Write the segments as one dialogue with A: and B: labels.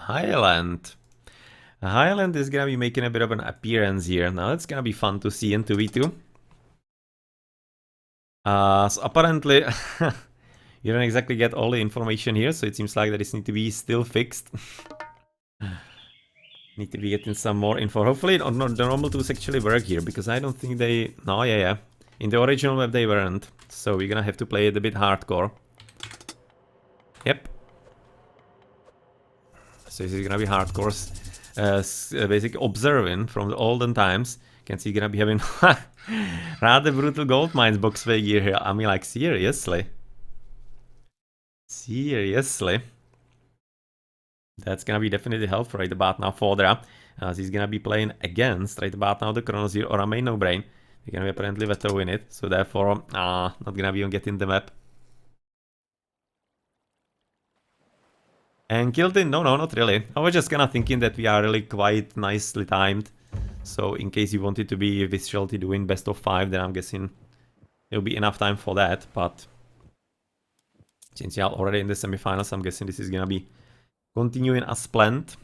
A: Highland. Highland is gonna be making a bit of an appearance here. Now it's gonna be fun to see in 2v2. So apparently you don't exactly get all the information here, so it seems like that this needs to be still fixed. Need to be getting some more info. Hopefully the normal tools actually work here, because I don't think they... No, yeah. In the original map they weren't. So we're gonna have to play it a bit hardcore. Yep. So this is gonna be hardcore. Basically observing from the olden times. You can see you're gonna be having rather brutal gold mines Bogsveigir here. I mean, like, seriously. Seriously. That's gonna be definitely helpful right about now for Thor, as he's gonna be playing against right about now the Chronos here, OraMain, NoBrain. They're gonna be apparently vetoing it, so therefore, not gonna be on getting the map. And Kilt in? No, not really. I was just kinda thinking that we are really quite nicely timed. So in case you wanted to be with Shelty doing best of 5, then I'm guessing there'll be enough time for that, but since you're already in the semifinals, I'm guessing this is gonna be continuing as planned.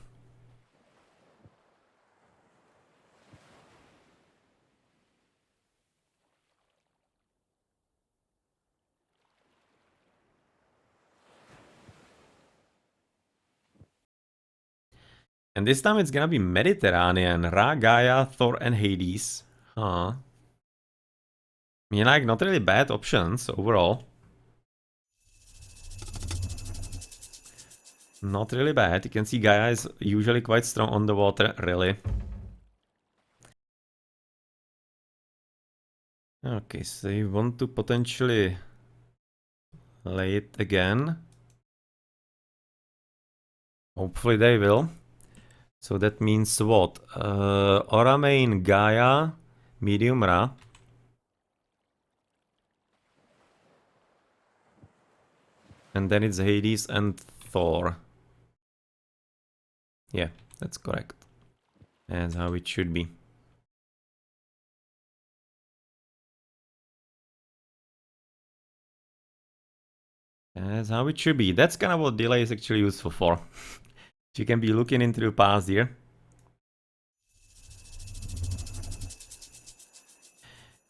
A: And this time it's gonna be Mediterranean, Ra, Gaia, Thor and Hades. Huh. I mean, like, not really bad options overall. Not really bad. You can see Gaia is usually quite strong on the water, really. Okay, so you want to potentially lay it again. Hopefully they will. So that means what? OraMain, Gaia, medium Ra. And then it's Hades and Thor. Yeah, that's correct. That's how it should be. That's how it should be. That's kind of what delay is actually useful for. You can be looking into the past here.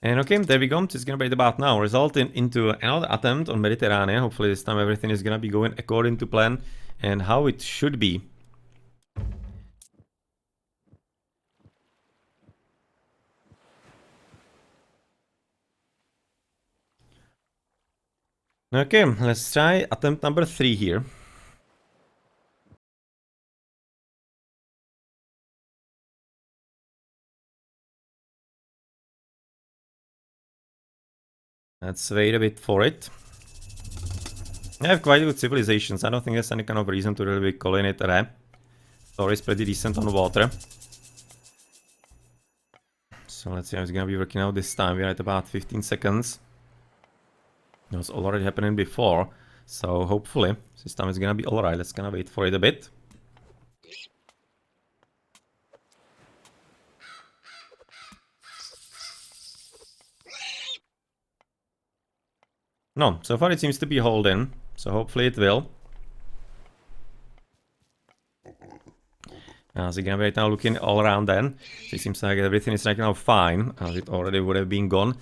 A: And okay, there we go. It's gonna be about now, resulting into another attempt on Mediterranean. Hopefully this time everything is gonna be going according to plan and how it should be. Okay, let's try attempt number 3 here. Let's wait a bit for it. I have quite good civilizations. I don't think there's any kind of reason to really be calling it a Thor is pretty decent on water. So let's see how it's gonna be working out this time. We're at about 15 seconds. It was already happening before. So hopefully this time it's gonna be alright. Let's gonna wait for it a bit. No, so far it seems to be holding, so hopefully it will. As you can right now looking all around then, it seems like everything is right now fine, as it already would have been gone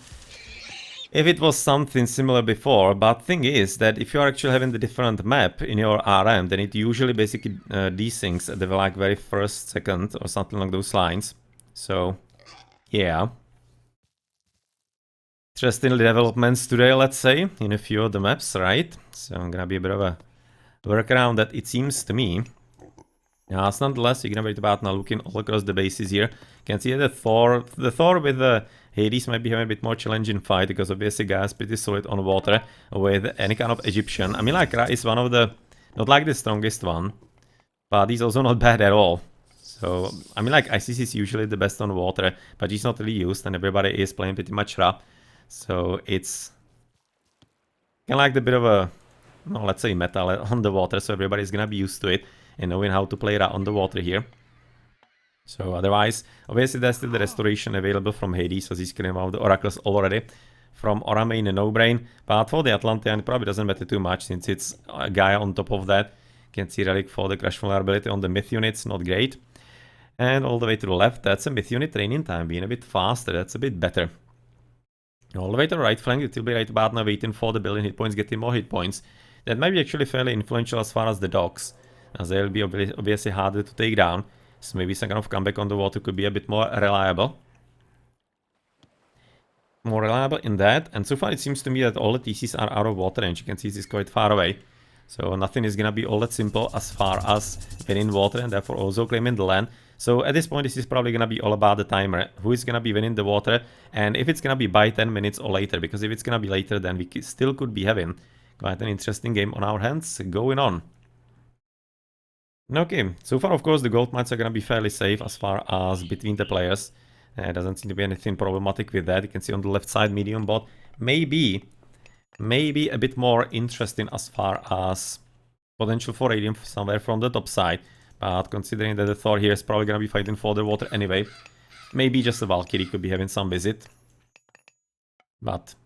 A: if it was something similar before. But thing is that if you are actually having the different map in your RM, then it usually basically desyncs at the like very first second or something along those lines. So yeah. Interesting developments today, let's say, in a few of the maps, right? So I'm gonna be a bit of a workaround that it seems to me. Yeah, nonetheless, you're gonna be about now looking all across the bases here. You can see the Thor with the Hades might be having a bit more challenging fight, because obviously Gaia is pretty solid on water with any kind of Egyptian. I mean, like, Ra is one of the, not like the strongest one, but he's also not bad at all. So, I mean, like, ICC is usually the best on water, but he's not really used, and everybody is playing pretty much Ra. So it's kind of like the bit of a, well, let's say metal on the water, so everybody's gonna be used to it and knowing how to play Ra on the water here. So otherwise, obviously there's still the restoration available from Hades, so he's killing one of the oracles already from OraMain and NoBrain. But for the Atlantean, it probably doesn't matter too much, since it's Gaia on top of that. You can see relic for the crash vulnerability on the myth units, not great. And all the way to the left, that's a myth unit training time, being a bit faster, that's a bit better. All the way to the right flank, it will be right about now waiting for the billion hit points, getting more hit points. That might be actually fairly influential as far as the dogs, as they'll be obviously harder to take down. So maybe some kind of comeback on the water could be a bit more reliable. More reliable in that, and so far it seems to me that all the TCs are out of water range. You can see this is quite far away. So nothing is gonna be all that simple as far as winning water and therefore also claiming the land. So at this point, this is probably gonna be all about the timer. Who is gonna be winning the water, and if it's gonna be by 10 minutes or later, because if it's gonna be later, then we still could be having quite an interesting game on our hands going on. Okay, so far of course the gold mines are gonna be fairly safe as far as between the players. Doesn't seem to be anything problematic with that. You can see on the left side medium bot maybe a bit more interesting as far as potential for radium somewhere from the top side. But considering that the Thor here is probably gonna be fighting for the water anyway, maybe just the Valkyrie could be having some visit. But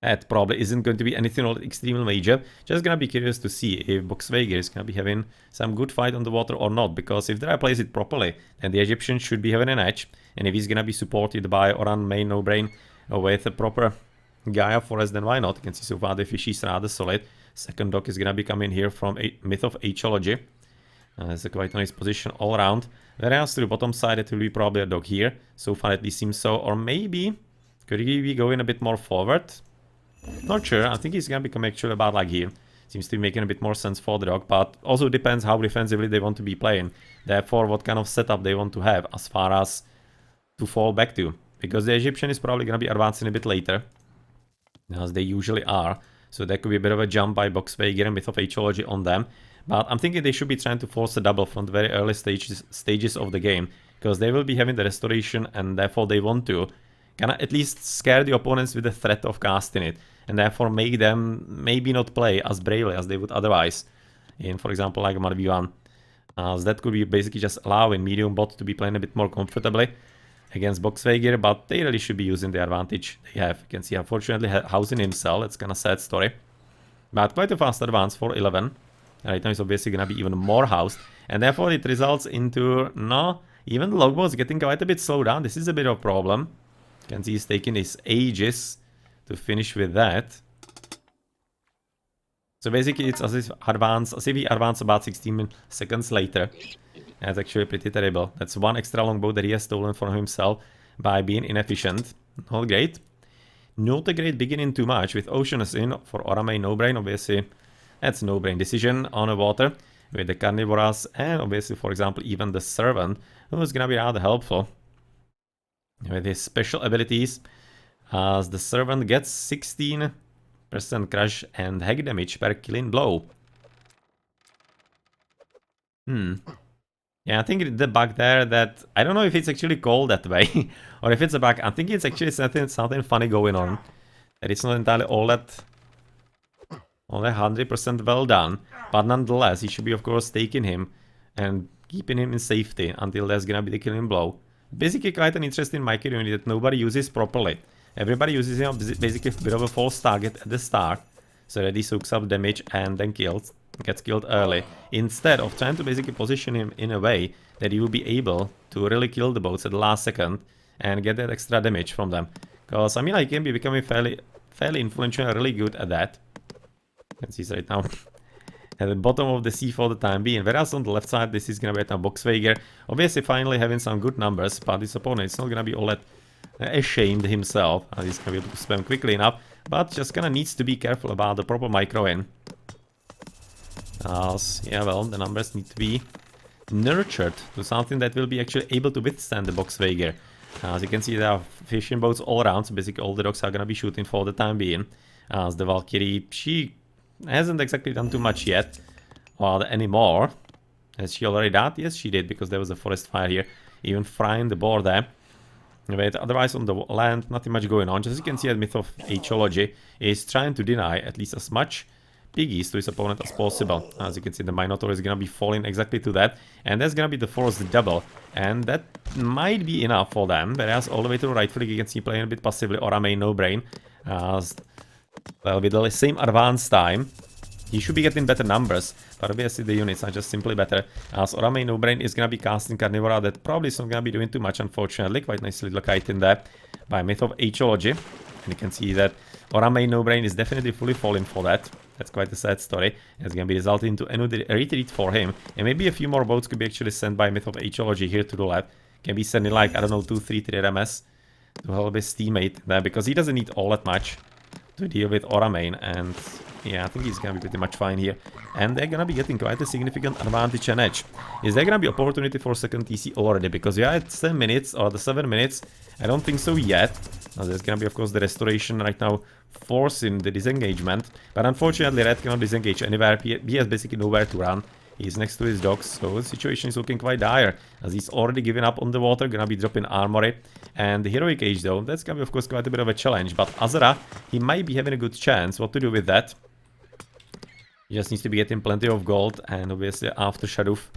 A: that probably isn't going to be anything all extremely major. Just gonna be curious to see if Bogsveigir is gonna be having some good fight on the water or not, because if Dry plays it properly, then the Egyptian should be having an edge. And if he's gonna be supported by OraMain, NoBrain, with a proper Gaia forest, then why not? You can see so far the fish is rather solid. Second dock is gonna be coming here from MythOfAgeology. It's a quite nice position all around. Whereas to the bottom side, it will be probably a dock here. So far at least seems so. Or maybe could he be going a bit more forward? Not sure. I think he's gonna become actually about like here. Seems to be making a bit more sense for the dog, but also depends how defensively they want to be playing. Therefore, what kind of setup they want to have as far as to fall back to. Because the Egyptian is probably gonna be advancing a bit later, as they usually are. So that could be a bit of a jump by Bogsveigir and MythOfAgeology on them. But I'm thinking they should be trying to force a double from the very early stages of the game, because they will be having the restoration, and therefore they want to kind of at least scare the opponents with the threat of casting it, and therefore make them maybe not play as bravely as they would otherwise in, for example, like 1v1. As that could be basically just allowing medium bot to be playing a bit more comfortably against Bogsveigir, but they really should be using the advantage they have. You can see, unfortunately, housing himself, it's kind of sad story. But quite a fast advance for 11. Right now it's obviously going to be even more housed, and therefore it results into, no, even the logboat's getting quite a bit slowed down. This is a bit of a problem. You can see he's taking his ages to finish with that. So basically it's as if he advanced about 16 seconds later. That's actually pretty terrible. That's one extra longboat that he has stolen from himself by being inefficient. Not great. Not a great beginning too much with Oceanus in for OraMain, NoBrain, obviously. That's no-brain decision on the water with the carnivorous and obviously, for example, even the servant, who is gonna be rather helpful with his special abilities, as the servant gets 16% crush and hack damage per killing blow. Yeah, I think the bug there that I don't know if it's actually called that way or if it's a bug. I think it's actually something funny going on. That it's not entirely all that 100% well done, but nonetheless, he should be, of course, taking him and keeping him in safety until there's gonna be the killing blow. Basically, quite an interesting micro unit that nobody uses properly. Everybody uses him basically a bit of a false target at the start, so that he soaks up damage and then gets killed early, instead of trying to basically position him in a way that he will be able to really kill the boats at the last second and get that extra damage from them. Because, I mean, I can be becoming fairly influential and really good at that. You can see it's right now at the bottom of the sea for the time being. Whereas on the left side, this is gonna be right now Bogsveigir. Obviously, finally having some good numbers, but this opponent is not gonna be all that ashamed himself. He's gonna be able to spam quickly enough, but just kinda needs to be careful about the proper micro in. Yeah, well, the numbers need to be nurtured to something that will be actually able to withstand the Bogsveigir. As you can see, there are fishing boats all around, so basically all the dogs are gonna be shooting for the time being. As the Valkyrie, she hasn't exactly done too much yet, or anymore. Has she already died? Yes, she did, because there was a forest fire here, even frying the board there. But otherwise on the land, nothing much going on. Just as you can see, MythOfAgeology is trying to deny at least as much piggies to his opponent as possible. As you can see, the Minotaur is gonna be falling exactly to that, and that's gonna be the forced double, and that might be enough for them. Whereas all the way to the right flank, you can see playing a bit passively OraMain, NoBrain, as well, with the same advance time. he should be getting better numbers, but obviously the units are just simply better. As AoM NoBrain is gonna be casting Carnivora, that probably is not gonna be doing too much, unfortunately. Quite nice little kite in there by MythOfAgeology. And you can see that AoM NoBrain is definitely fully falling for that. That's quite a sad story. It's gonna be resulting into another retreat for him. And maybe a few more boats could be actually sent by MythOfAgeology here to the left. Can be sending like, I don't know, 2-3 3RMS to help his teammate there, because he doesn't need all that much to deal with OraMain, and yeah, I think he's gonna be pretty much fine here. And they're gonna be getting quite a significant advantage and edge. Is there gonna be opportunity for second TC already? Because we are at 10 minutes or the 7 minutes. I don't think so yet. Now, there's gonna be, of course, the restoration right now forcing the disengagement. But unfortunately, Red cannot disengage anywhere. He has basically nowhere to run. He's next to his docks, so the situation is looking quite dire, as he's already given up on the water, gonna be dropping armory. And the heroic age though, that's gonna be of course quite a bit of a challenge, but Azara, he might be having a good chance. What to do with that? He just needs to be getting plenty of gold, and obviously after Shaduf,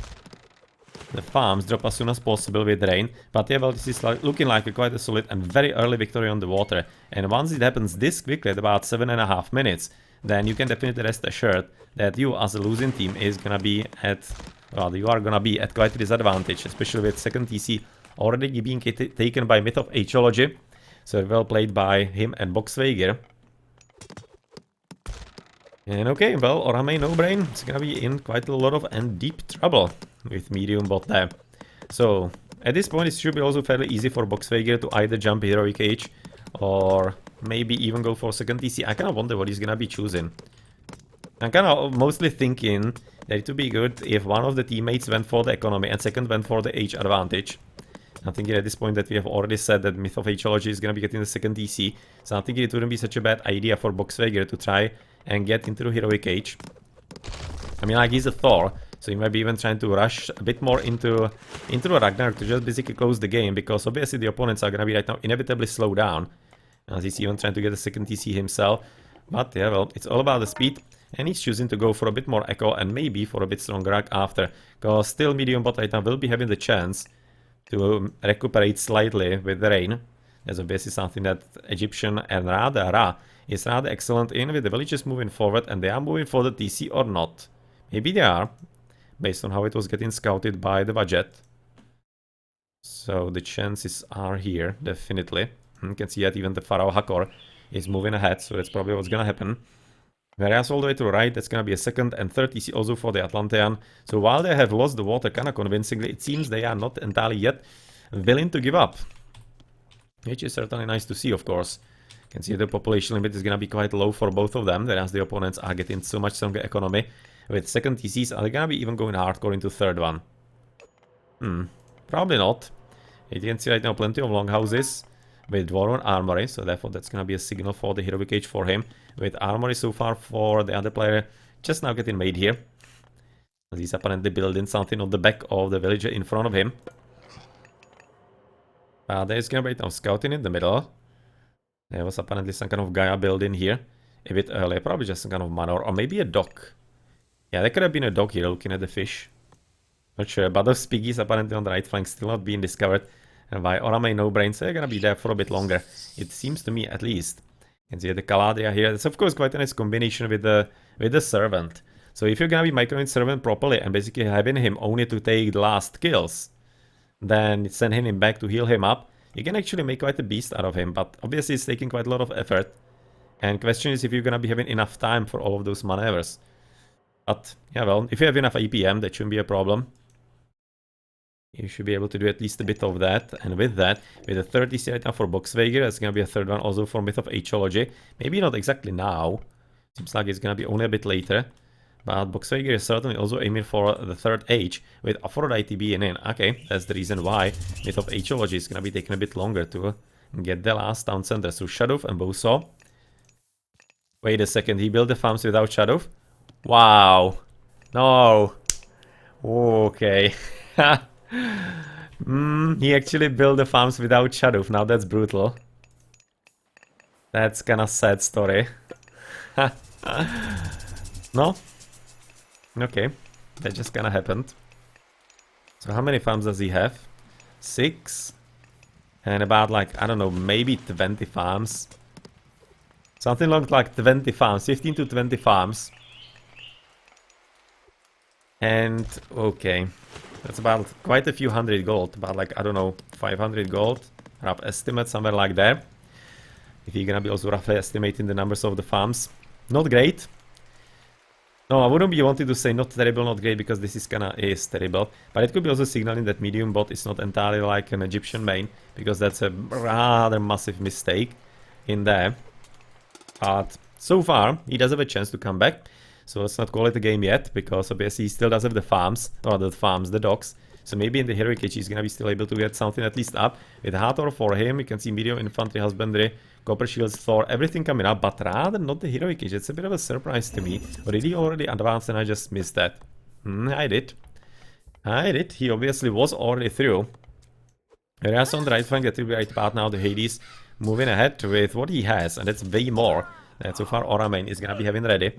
A: the farms drop as soon as possible with rain. But yeah, well, this is looking like a quite a solid and very early victory on the water. And once it happens this quickly, at about 7.5 minutes, then you can definitely rest assured that you as a losing team is gonna be at, well, you are gonna be at quite a disadvantage, especially with second TC already being taken by MythOfAgeology. So well played by him and Bogsveigir. And okay, well, AoM NoBrain is gonna be in quite a lot of and deep trouble with medium bot there. So at this point it should be also fairly easy for Bogsveigir to either jump heroic age or maybe even go for second TC. I kind of wonder what he's gonna be choosing. I'm kind of mostly thinking that it would be good if one of the teammates went for the economy and second went for the age advantage. I'm thinking at this point that we have already said that MythOfAgeology is gonna be getting the second TC, so I'm thinking it wouldn't be such a bad idea for Bogsveigir to try and get into the heroic age. I mean, like, he's a Thor, so he might be even trying to rush a bit more into a Ragnarok to just basically close the game, because obviously the opponents are gonna be right now inevitably slow down, as he's even trying to get a second TC himself. But yeah, well, it's all about the speed, and he's choosing to go for a bit more echo and maybe for a bit stronger rack after, because still medium bot right now will be having the chance to recuperate slightly with the rain. That's obviously something that Egyptian and Ra is rather excellent in, with the villages moving forward, and they are moving for the TC or not. Maybe they are, based on how it was getting scouted by the budget. So the chances are here, definitely. You can see that even the Pharaoh Hakor is moving ahead, so that's probably what's gonna happen. Whereas all the way to the right, that's gonna be a second and third TC also for the Atlantean. So while they have lost the water kinda convincingly, it seems they are not entirely yet willing to give up. Which is certainly nice to see, of course. You can see the population limit is gonna be quite low for both of them, whereas the opponents are getting so much stronger economy. With second TCs, are they gonna be even going hardcore into third one? Probably not. You can see right now plenty of longhouses with Dwarven Armory, so therefore that's gonna be a signal for the heroic age for him. With Armory so far for the other player just now getting made here. As he's apparently building something on the back of the villager in front of him. There's gonna be right now scouting in the middle. There was apparently some kind of Gaia building here a bit earlier, probably just some kind of manor, or maybe a dock. Yeah, there could have been a dock here looking at the fish. Not sure, but those piggies apparently on the right flank still not being discovered by AoM NoBrain, so they're gonna be there for a bit longer. It seems to me, at least. You can see the Caladria here. It's of course quite a nice combination with the servant. So if you're gonna be microing servant properly and basically having him only to take the last kills, then sending him back to heal him up, you can actually make quite a beast out of him. But obviously it's taking quite a lot of effort. And question is if you're gonna be having enough time for all of those maneuvers. But yeah, well, if you have enough APM, that shouldn't be a problem. You should be able to do at least a bit of that. And with that, with a 30C right now for Bogsveigir, there's going to be a third one also for MythOfAgeology. Maybe not exactly now. Seems like it's going to be only a bit later. But Bogsveigir is certainly also aiming for the third age, with Aphrodite being in. Okay, that's the reason why MythOfAgeology is going to be taking a bit longer to get the last town center. So Shaduf and Boso. Wait a second, he built the farms without Shaduf? Wow. No. Okay. He actually built the farms without Shaduf. Now that's brutal. That's kinda sad story. No? Okay. That just kinda happened. So how many farms does he have? 6. And about like, I don't know, maybe 20 farms. Something like 20 farms. 15 to 20 farms. And, okay. That's about quite a few hundred gold. About like, I don't know, 500 gold. Rough estimate, somewhere like that. If you're gonna be also roughly estimating the numbers of the farms. Not great. No, I wouldn't be wanting to say not terrible, not great, because this is terrible. But it could be also signaling that medium bot is not entirely like an Egyptian main, because that's a rather massive mistake in there. But so far, he does have a chance to come back. So let's not call it a game yet, because obviously he still does have the farms, or the docks. So maybe in the heroic age he's gonna be still able to get something at least up. With Hathor for him, you can see medium infantry, husbandry, copper shields, Thor, everything coming up, but rather not the heroic age. It's a bit of a surprise to me. Or did he already advance and I just missed that? I did. He obviously was already through. Whereas on the right flank, that will be right about now, the Hades moving ahead with what he has, and that's way more that so far OraMain is gonna be having ready.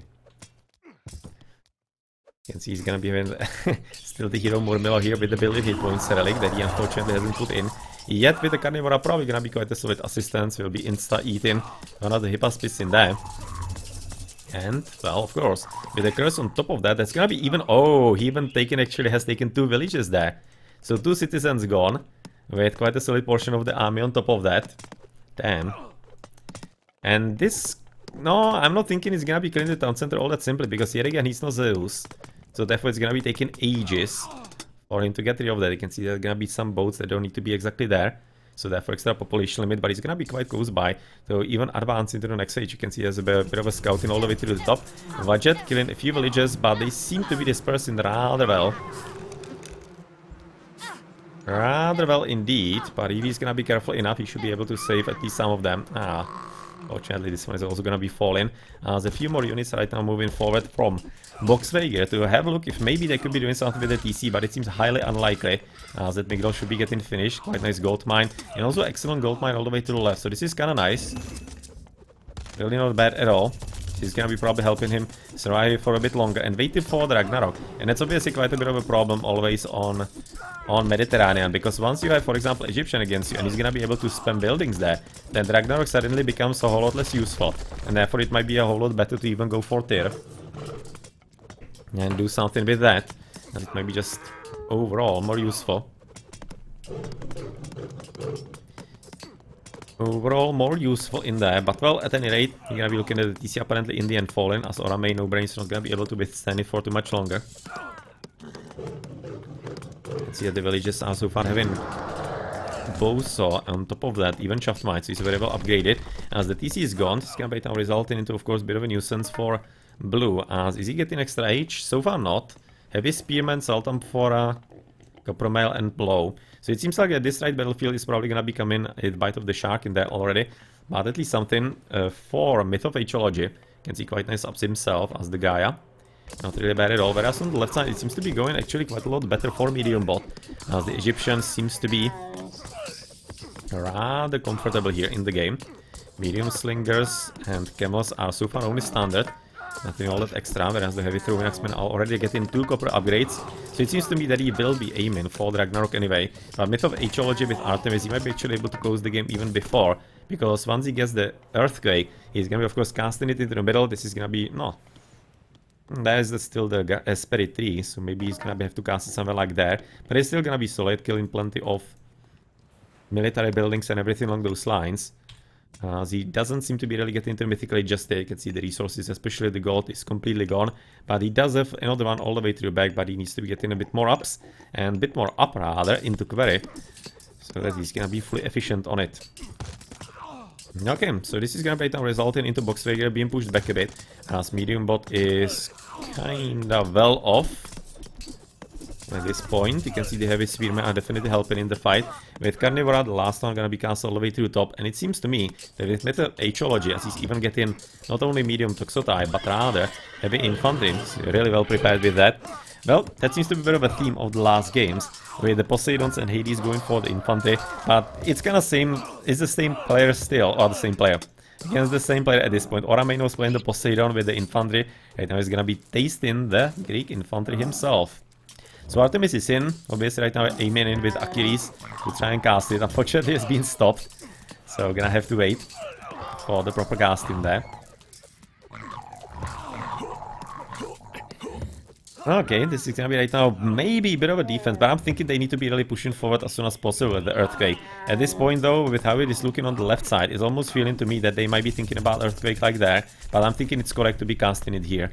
A: You can see he's gonna be having still the hero Murmillo here with the billion hit points relic that he unfortunately hasn't put in. Yet with the Carnivora probably gonna be quite a solid assistance, will be insta-eating one of the Hippospis in there. And, well, of course, with the curse on top of that, that's gonna be even... Oh, he even actually has taken 2 villages there. So 2 citizens gone, with quite a solid portion of the army on top of that. Damn. And this... No, I'm not thinking he's gonna be clearing the town center all that simply, because yet again, he's not Zeus. So therefore it's gonna be taking ages for him to get rid of that. You can see there's gonna be some boats that don't need to be exactly there. So therefore extra population limit, but he's gonna be quite close by. So even advance into the next stage, you can see there's a bit of a scouting all the way to the top. Vajet killing a few villages, but they seem to be dispersing rather well. Rather well indeed, but if he's gonna be careful enough, he should be able to save at least some of them. Fortunately, this one is also gonna be falling. There's a few more units right now moving forward from Bogsveigir to have a look if maybe they could be doing something with the TC, but it seems highly unlikely. That Migdal should be getting finished. Quite nice gold mine, and also excellent gold mine all the way to the left. So this is kind of nice. Really not bad at all. He's gonna be probably helping him survive for a bit longer and waiting for the Ragnarok. And that's obviously quite a bit of a problem always on Mediterranean, because once you have, for example, Egyptian against you and he's gonna be able to spam buildings there, then the Ragnarok suddenly becomes a whole lot less useful. And therefore it might be a whole lot better to even go for Tyr and do something with that. And it might be just overall more useful. Overall more useful in there, but well, at any rate, you're gonna be looking at the TC apparently in the end falling, as OraMain NoBrain is not gonna be able to withstand it for too much longer. Let's see that the villages are so far having bowsaw on top of that, even shaft mine, so he's very well upgraded. As the TC is gone, it's gonna be now resulting into, of course, a bit of a nuisance for Blue. As is he getting extra H? So far not. Heavy Spearman, Sultan for Copper Mail and Blow. So it seems like that this right battlefield is probably gonna be coming a bite of the shark in there already. But at least something for MythOfAgeology. You can see quite nice ups himself as the Gaia. Not really bad at all. Whereas on the left side it seems to be going actually quite a lot better for medium bot. As the Egyptian seems to be rather comfortable here in the game. Medium slingers and camels are so far only standard. Nothing all that extra, whereas the heavy throwing axemen are already getting 2 copper upgrades. So it seems to me that he will be aiming for the Ragnarok anyway. But MythOfAgeology with Artemis, he might be actually able to close the game even before. Because once he gets the Earthquake, he's gonna be of course casting it into the middle. This is gonna be... no. That is still the Spirit 3, so maybe he's gonna have to cast it somewhere like that. But it's still gonna be solid, killing plenty of military buildings and everything along those lines. He doesn't seem to be really getting into mythically just there. You can see the resources, especially the gold, is completely gone. But he does have another one all the way to the back, but he needs to be getting a bit more ups. And a bit more up, rather, into Query. So that he's gonna be fully efficient on it. Okay, so this is gonna be now resulting into Bogsveigir being pushed back a bit. As medium bot is kinda well off. At this point, you can see the heavy spearmen are definitely helping in the fight. With Carnivora, the last one gonna be cast all the way to the top, and it seems to me that with MythOfAgeology, as he's even getting not only medium Toxotai, but rather heavy infantry, he's really well prepared with that. Well, that seems to be a bit of a theme of the last games, with the Poseidons and Hades going for the infantry, but it's kind of it's the same player still, or the same player. Against the same player at this point. OraMain was playing the Poseidon with the infantry, right now he's gonna be tasting the Greek infantry himself. So Artemis is in, obviously right now aiming in with Achilles to try and cast it. Unfortunately it's been stopped, so we're gonna have to wait for the proper casting there. Okay, this is gonna be right now maybe a bit of a defense, but I'm thinking they need to be really pushing forward as soon as possible with the Earthquake. At this point though, with how it is looking on the left side, it's almost feeling to me that they might be thinking about Earthquake like that, but I'm thinking it's correct to be casting it here.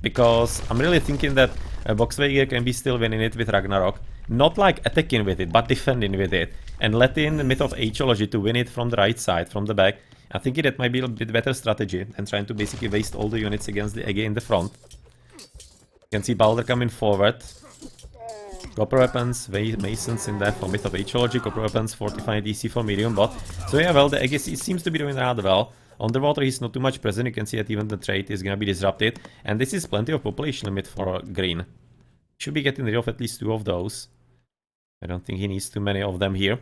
A: Because I'm really thinking that Bogsveigir can be still winning it with Ragnarok. Not like attacking with it, but defending with it. And letting the Myth of Ageology to win it from the right side, from the back. I think that might be a bit better strategy than trying to basically waste all the units against the Ege in the front. You can see Balder coming forward. Copper weapons, Masons in there for Myth of Ageology. Copper weapons, fortifying DC for medium bot. So yeah, well, the Ege seems to be doing rather well. Underwater he's not too much present, you can see that even the trade is gonna be disrupted. And this is plenty of population limit for green. Should be getting rid of at least 2 of those. I don't think he needs too many of them here.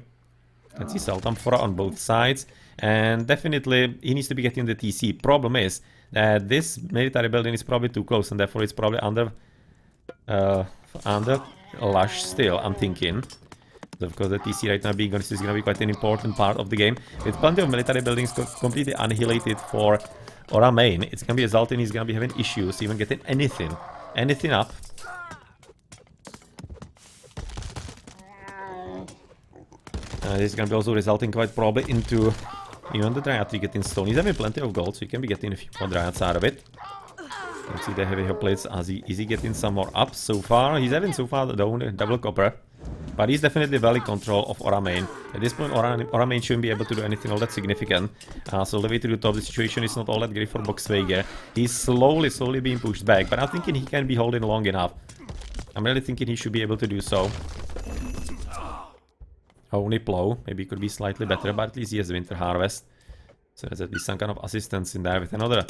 A: You can see Saltamphora on both sides. And definitely he needs to be getting the TC. Problem is that this military building is probably too close and therefore it's probably under lush still, I'm thinking. Of course, the TC right now being honest is going to be quite an important part of the game. With plenty of military buildings completely annihilated for OraMain, it's going to be resulting he's going to be having issues even getting anything up. This is going to be also resulting quite probably into even the Dryad to getting stone. He's having plenty of gold, so he can be getting a few more Dryads out of it. You can see the heavy plates as is he getting some more up so far. He's having so far the double copper. But he's definitely well in control of OraMain. At this point, OraMain shouldn't be able to do anything all that significant. So the way to the top, the situation is not all that great for Bogsveigir. He's slowly being pushed back, but I'm thinking he can be holding long enough. I'm really thinking he should be able to do so. Only plow, maybe could be slightly better, but at least he has Winter Harvest. So there's at least some kind of assistance in there with another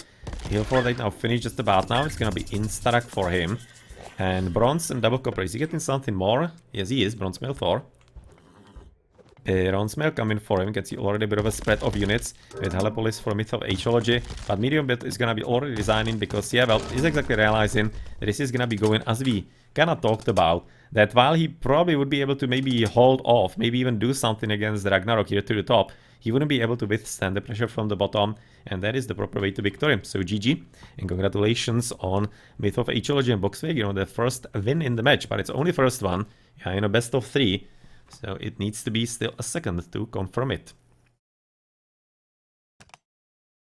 A: heal for right now. Finished just about now. It's gonna be insta-rack for him. And bronze and double copper. Is he getting something more? Yes, he is. Bronze mail Thor. Bronze mail coming for him. Can see already a bit of a spread of units with Helepolis for Myth of Ageology. But medium bit is gonna be already designing because, yeah, well, he's exactly realizing that this is gonna be going as we kinda talked about. That while he probably would be able to maybe hold off, maybe even do something against the Ragnarok here to the top, he wouldn't be able to withstand the pressure from the bottom, and that is the proper way to victory. So GG, and congratulations on Myth of Ageology and Bogsveigir on the first win in the match, but it's only first one, yeah, in a best of 3, so it needs to be still a second to confirm it.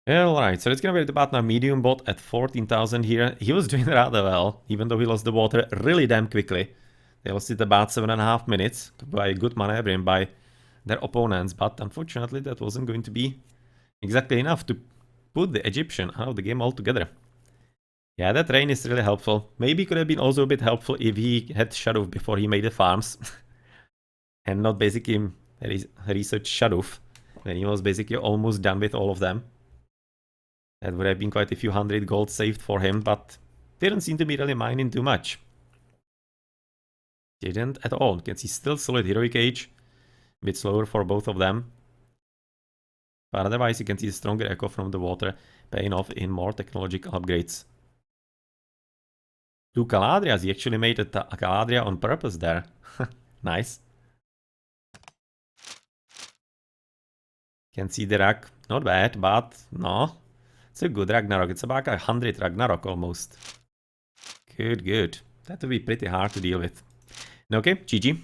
A: Alright, so it's gonna be about now medium bot at 14,000 here. He was doing rather well, even though he lost the water really damn quickly. They lost it about 7.5 minutes by good maneuvering by their opponents, but unfortunately that wasn't going to be exactly enough to put the Egyptian out of the game altogether. Yeah, that rain is really helpful. Maybe could have been also a bit helpful if he had Shadow before he made the farms. And not basically research Shadow when he was basically almost done with all of them. That would have been quite a few hundred gold saved for him, but didn't seem to be really mining too much. Didn't at all. You can see still solid Heroic Age. A bit slower for both of them. But otherwise you can see the stronger echo from the water paying off in more technological upgrades. 2 Caladrias, he actually made a Caladria on purpose there. Nice. Can see the rack, not bad, but no. It's a good Ragnarok, it's about 100 Ragnarok almost. Good. That would be pretty hard to deal with. Okay, GG.